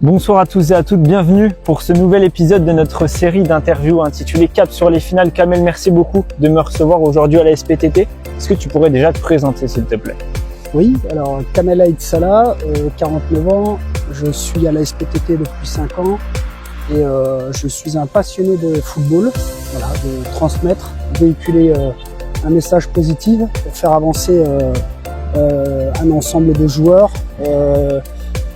Bonsoir à tous et à toutes, bienvenue pour ce nouvel épisode de notre série d'interviews intitulée Cap sur les finales. Kamel, merci beaucoup de me recevoir aujourd'hui à la SPTT. Est-ce que tu pourrais déjà te présenter s'il te plaît? Oui, alors Kamel Aït Salah, 49 ans, je suis à la SPTT depuis 5 ans et je suis un passionné de football, voilà, de transmettre, véhiculer un message positif pour faire avancer un ensemble de joueurs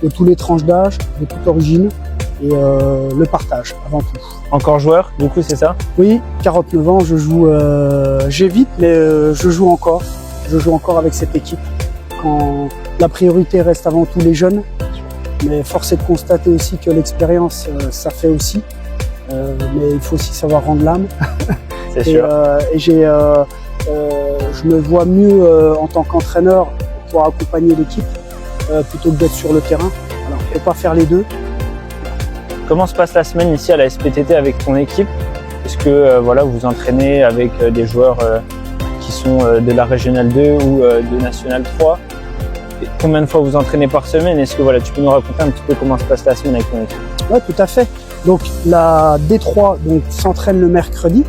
de toutes les tranches d'âge, de toute origine et le partage avant tout. Encore joueur, du coup c'est ça? Oui, 49 ans, je joue, j'évite mais je joue encore avec cette équipe. Quand la priorité reste avant tout les jeunes, mais force est de constater aussi que l'expérience, ça fait aussi, mais il faut aussi savoir rendre l'âme. C'est sûr. Et je me vois mieux en tant qu'entraîneur pour accompagner l'équipe plutôt que d'être sur le terrain. Alors, on ne peut pas faire les deux. Comment se passe la semaine ici à la SPTT avec ton équipe? Est-ce que voilà, vous entraînez avec des joueurs qui sont de la Régionale 2 ou de National 3? Et combien de fois vous entraînez par semaine? Est-ce que voilà, tu peux nous raconter un petit peu comment se passe la semaine avec ton équipe? Oui, tout à fait. Donc la D3 s'entraîne le mercredi.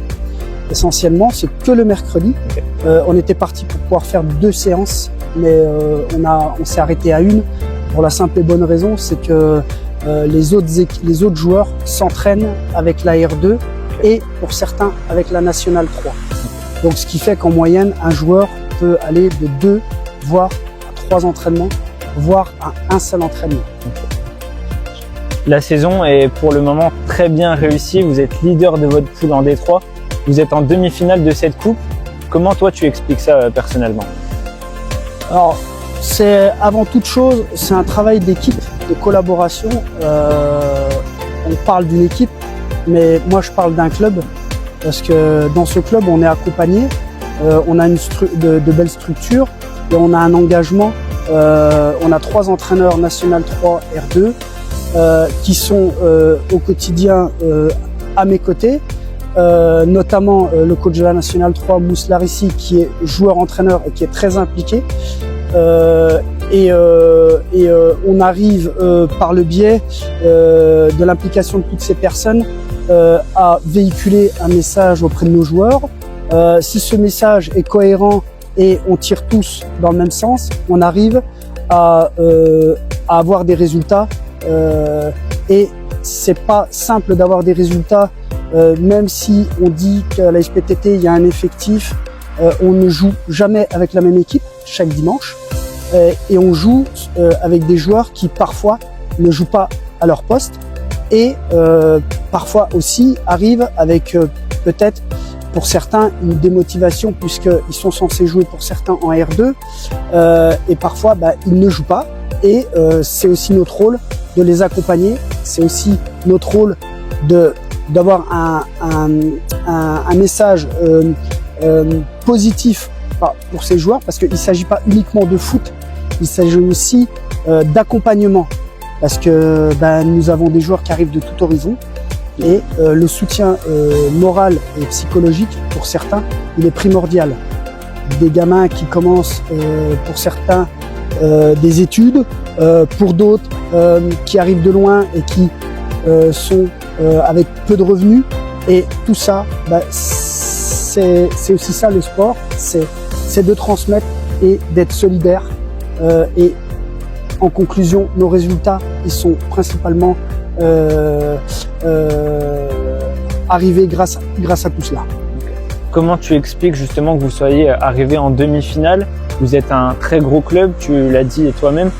Essentiellement, c'est que le mercredi. Okay. On était parti pour pouvoir faire 2 séances, mais on s'est arrêté à une pour la simple et bonne raison, c'est que les autres joueurs s'entraînent avec la R2 et pour certains avec la Nationale 3. Donc ce qui fait qu'en moyenne, un joueur peut aller de 2 voire à 3 entraînements, voire à un seul entraînement. La saison est pour le moment très bien réussie. Vous êtes leader de votre poule en D3. Vous êtes en demi-finale de cette coupe. Comment toi tu expliques ça personnellement? Alors, c'est avant toute chose, c'est un travail d'équipe, de collaboration. On parle d'une équipe, mais moi je parle d'un club parce que dans ce club on est accompagné, on a de belles structures et on a un engagement. On a 3 entraîneurs National 3 R2 qui sont au quotidien à mes côtés. Notamment le coach de la Nationale 3, Mouss Larissi, qui est joueur-entraîneur et qui est très impliqué. On arrive par le biais de l'implication de toutes ces personnes à véhiculer un message auprès de nos joueurs. Si ce message est cohérent et on tire tous dans le même sens, on arrive à avoir des résultats. Et c'est pas simple d'avoir des résultats. Même si on dit qu'à la SPTT il y a un effectif, on ne joue jamais avec la même équipe chaque dimanche et on joue avec des joueurs qui parfois ne jouent pas à leur poste et parfois aussi arrivent avec peut-être pour certains une démotivation puisqu'ils sont censés jouer pour certains en R2 et parfois ils ne jouent pas et c'est aussi notre rôle de les accompagner, c'est aussi notre rôle d'avoir un message positif pour ces joueurs parce qu'il ne s'agit pas uniquement de foot, il s'agit aussi d'accompagnement parce que nous avons des joueurs qui arrivent de tout horizon et le soutien moral et psychologique pour certains il est primordial. Des gamins qui commencent pour certains des études, pour d'autres qui arrivent de loin et qui sont avec peu de revenus et tout ça, c'est aussi ça le sport, c'est de transmettre et d'être solidaire et en conclusion, nos résultats ils sont principalement arrivés grâce à tout cela. Comment tu expliques justement que vous soyez arrivé en demi-finale? Vous êtes un très gros club, tu l'as dit toi-même,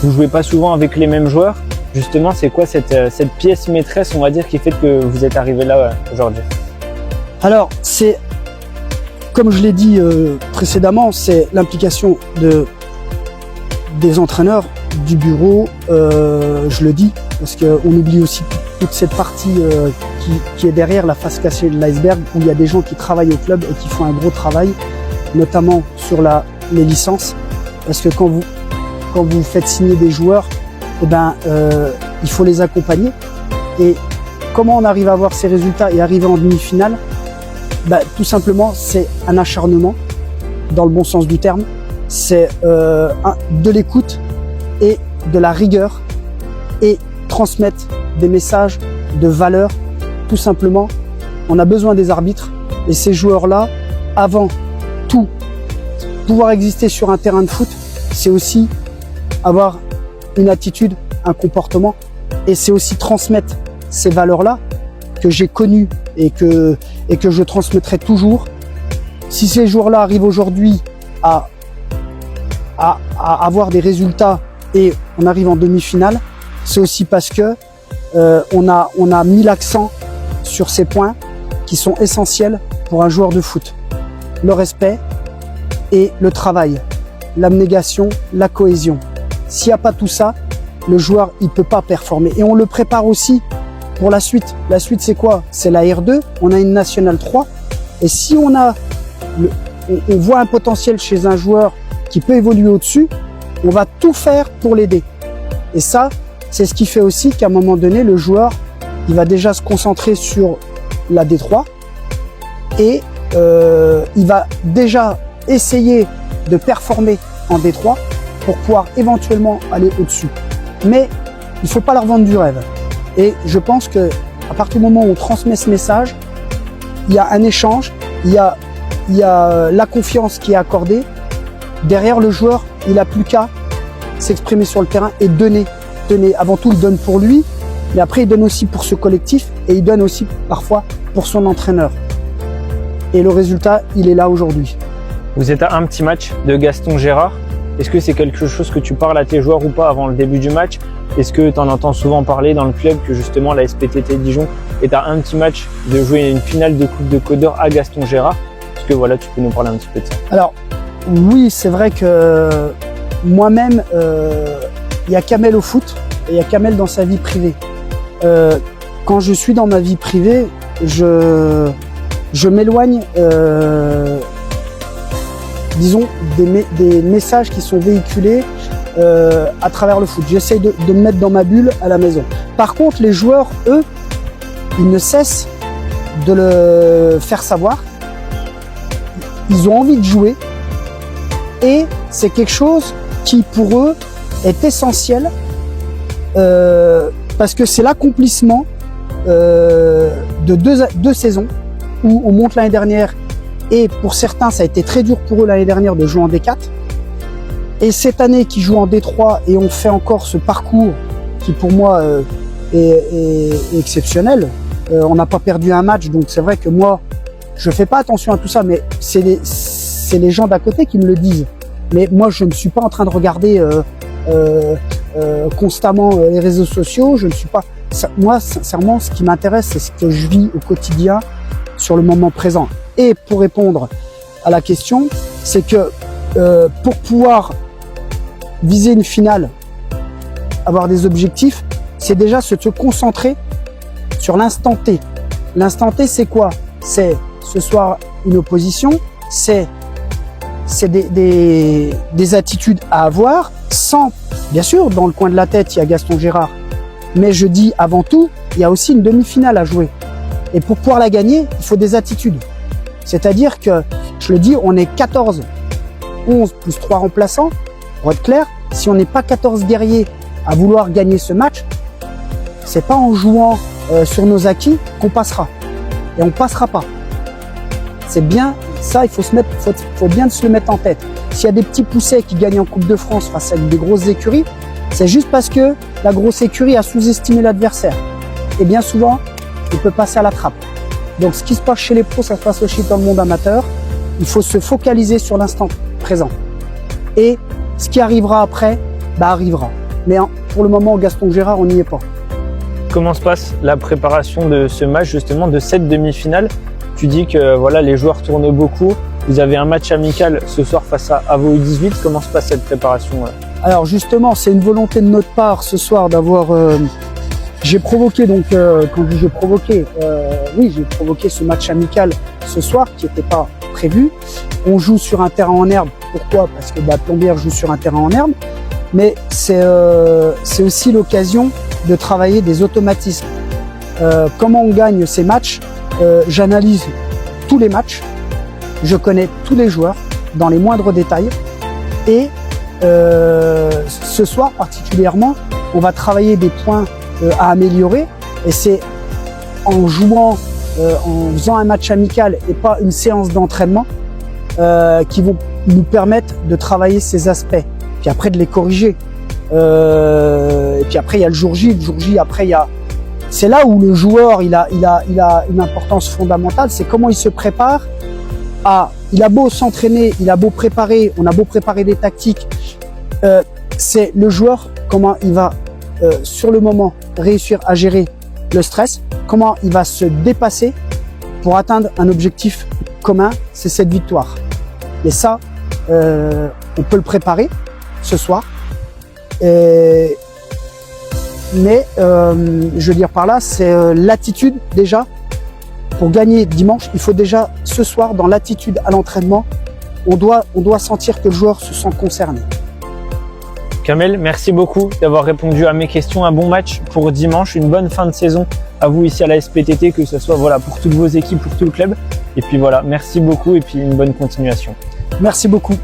vous jouez pas souvent avec les mêmes joueurs. Justement, c'est quoi cette pièce maîtresse, on va dire, qui fait que vous êtes arrivé là aujourd'hui? Alors, c'est, comme je l'ai dit précédemment, c'est l'implication des entraîneurs, du bureau, je le dis, parce qu'on oublie aussi toute cette partie qui est derrière la face cachée de l'iceberg, où il y a des gens qui travaillent au club et qui font un gros travail, notamment sur les licences, parce que quand vous faites signer des joueurs, il faut les accompagner. Et comment on arrive à avoir ces résultats et arriver en demi-finale? Tout simplement, c'est un acharnement, dans le bon sens du terme. C'est de l'écoute et de la rigueur et transmettent des messages de valeur. Tout simplement, on a besoin des arbitres et ces joueurs-là, avant tout, pouvoir exister sur un terrain de foot, c'est aussi avoir une attitude, un comportement, et c'est aussi transmettre ces valeurs-là que j'ai connues et que je transmettrai toujours. Si ces joueurs-là arrivent aujourd'hui à avoir des résultats et on arrive en demi-finale, c'est aussi parce que on a mis l'accent sur ces points qui sont essentiels pour un joueur de foot. Le respect et le travail, l'abnégation, la cohésion. S'il n'y a pas tout ça, le joueur il peut pas performer. Et on le prépare aussi pour la suite. La suite c'est quoi? C'est la R2, on a une Nationale 3. Et si on voit un potentiel chez un joueur qui peut évoluer au-dessus, on va tout faire pour l'aider. Et ça, c'est ce qui fait aussi qu'à un moment donné, le joueur, il va déjà se concentrer sur la D3 et il va déjà essayer de performer en D3 pour pouvoir éventuellement aller au-dessus. Mais il ne faut pas leur vendre du rêve. Et je pense que à partir du moment où on transmet ce message, il y a un échange, il y a la confiance qui est accordée. Derrière le joueur, il n'a plus qu'à s'exprimer sur le terrain et donner. Avant tout, il donne pour lui, mais après, il donne aussi pour ce collectif et il donne aussi parfois pour son entraîneur. Et le résultat, il est là aujourd'hui. Vous êtes à un petit match de Gaston Gérard. Est-ce que c'est quelque chose que tu parles à tes joueurs ou pas avant le début du match? Est-ce que tu en entends souvent parler dans le club que justement la SPTT Dijon est à un petit match de jouer une finale de Coupe de Côte d'Or à Gaston Gérard? Est-ce que voilà, tu peux nous parler un petit peu de ça? Alors, oui, c'est vrai que moi-même, il y a Kamel au foot et il y a Kamel dans sa vie privée. Quand je suis dans ma vie privée, je m'éloigne, disons, des messages qui sont véhiculés à travers le foot. J'essaye de me mettre dans ma bulle à la maison. Par contre, les joueurs, eux, ils ne cessent de le faire savoir. Ils ont envie de jouer et c'est quelque chose qui, pour eux, est essentiel parce que c'est l'accomplissement de deux saisons où on monte l'année dernière et pour certains, ça a été très dur pour eux l'année dernière de jouer en D4. Et cette année qui joue en D3 et on fait encore ce parcours qui pour moi est exceptionnel. On n'a pas perdu un match, donc c'est vrai que moi, je fais pas attention à tout ça, mais c'est les gens d'à côté qui me le disent. Mais moi, je ne suis pas en train de regarder constamment les réseaux sociaux. Je ne suis pas. Moi, sincèrement, ce qui m'intéresse, c'est ce que je vis au quotidien, sur le moment présent. Et pour répondre à la question, c'est que pour pouvoir viser une finale, avoir des objectifs, c'est déjà se concentrer sur l'instant T. L'instant T, c'est quoi? C'est ce soir une opposition, c'est des attitudes à avoir, sans, bien sûr, dans le coin de la tête, il y a Gaston Gérard. Mais je dis avant tout, il y a aussi une demi-finale à jouer. Et pour pouvoir la gagner, il faut des attitudes. C'est-à-dire que, je le dis, on est 14, 11 plus 3 remplaçants. Pour être clair, si on n'est pas 14 guerriers à vouloir gagner ce match, c'est pas en jouant sur nos acquis qu'on passera. Et on passera pas. C'est bien, ça, il faut bien se le mettre en tête. S'il y a des petits poussets qui gagnent en Coupe de France face à des grosses écuries, c'est juste parce que la grosse écurie a sous-estimé l'adversaire. Et bien souvent, il peut passer à la trappe. Donc ce qui se passe chez les pros, ça se passe aussi dans le monde amateur. Il faut se focaliser sur l'instant présent. Et ce qui arrivera après, arrivera. Mais pour le moment, Gaston Gérard, on n'y est pas. Comment se passe la préparation de ce match, justement, de cette demi-finale? Tu dis que voilà, les joueurs tournent beaucoup. Vous avez un match amical ce soir face à vos U18. Comment se passe cette préparation? Alors justement, c'est une volonté de notre part ce soir d'avoir... j'ai provoqué, donc quand j'ai provoqué, j'ai provoqué ce match amical ce soir qui n'était pas prévu. On joue sur un terrain en herbe. Pourquoi? Parce que Plombières joue sur un terrain en herbe. Mais c'est aussi l'occasion de travailler des automatismes. Comment on gagne ces matchs? J'analyse tous les matchs. Je connais tous les joueurs dans les moindres détails. Et ce soir particulièrement, on va travailler des points à améliorer. Et c'est en jouant, en faisant un match amical et pas une séance d'entraînement qui vont nous permettre de travailler ces aspects. Puis après de les corriger. Et puis après il y a le jour J. Le jour J, après il y a... C'est là où le joueur il a une importance fondamentale. C'est comment il se prépare à... Il a beau s'entraîner, il a beau préparer, on a beau préparer des tactiques. C'est le joueur, comment il va sur le moment réussir à gérer le stress, comment il va se dépasser pour atteindre un objectif commun, c'est cette victoire. Et ça, on peut le préparer ce soir. Mais je veux dire par là, c'est l'attitude déjà. Pour gagner dimanche, il faut déjà ce soir, dans l'attitude à l'entraînement, on doit sentir que le joueur se sent concerné. Kamel, merci beaucoup d'avoir répondu à mes questions. Un bon match pour dimanche, une bonne fin de saison à vous ici à la SPTT, que ce soit voilà, pour toutes vos équipes, pour tout le club. Et puis voilà, merci beaucoup et puis une bonne continuation. Merci beaucoup.